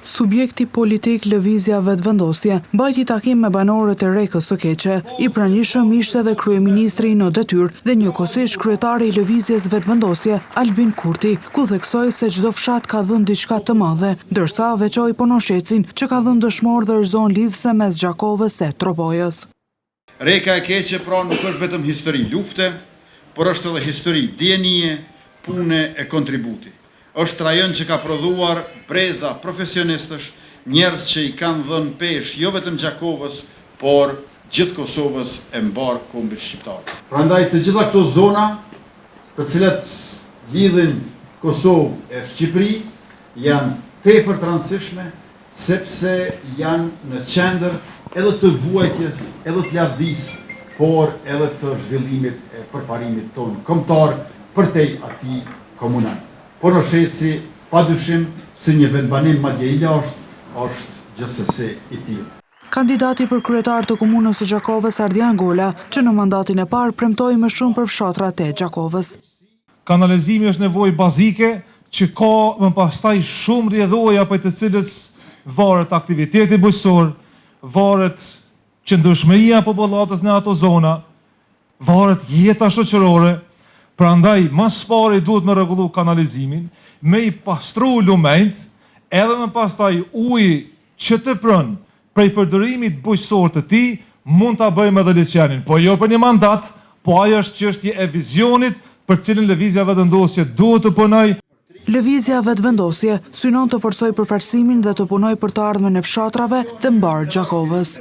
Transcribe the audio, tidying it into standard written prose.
Subjekti politik Lëvizja Vetëvendosje mbajti takim me banorët e Rekës së Keqe. I pranishëm ishte edhe kryeministri në detyrë dhe njëkohësisht kryetari i Lëvizjes Vetëvendosje Albin Kurti, ku theksoi se çdo fshat ka dhënë diçka të madhe, ndërsa veçoi Ponoshecin që ka dhënë dëshmorë dhe është zonë lidhëse mes Gjakovës e Tropojës. Reka e Keqe pra nuk është vetëm histori lufte, por është edhe histori dienie, pune e kontributi. Është rajon që ka prodhuar breza profesionistësh, njerëz që i kanë dhënë peshë jo vetëm Gjakovës, por gjithë Kosovës e mbar kombit shqiptar. Prandaj të gjitha këto zona, të cilat lidhin Kosovë e Shqipëri, janë tepër të rëndësishme sepse janë në qendër edhe të vuajtjes, edhe të lavdisë, por edhe të zhvillimit e përparimit tonë kombëtar përtej atij komunal. Ponosheci, padyshim, si një vendbanim madje i lashtë, është gjithsesi i tillë. Kandidati për kryetar të komunës së Gjakovës Ardian Gola, që në mandatin e parë premtoi më shumë për fshatrat e Gjakovës. Kanalizimi është nevojë bazike që ka më pastaj shumë rrjedhoja për të cilës varet aktiviteti bujqësor, varet qëndrueshmëria e popullatës në ato zona, varet jeta shoqërore. Prandaj, mas pari duhet me rregullu kanalizimin, me i pastru lumenjt, edhe me pastaj uji që të prën prej përdorimit bujqësor të tij, mund ta bëjmë edhe liçenin, po jo për një mandat, po ajo është çështje e vizionit për cilën Lëvizja Vetëvendosje duhet të punojë. Lëvizja Vetëvendosje synon të forcojë përfaqësimin dhe të punojë për të ardhmen e fshatrave të mbar Gjakovës.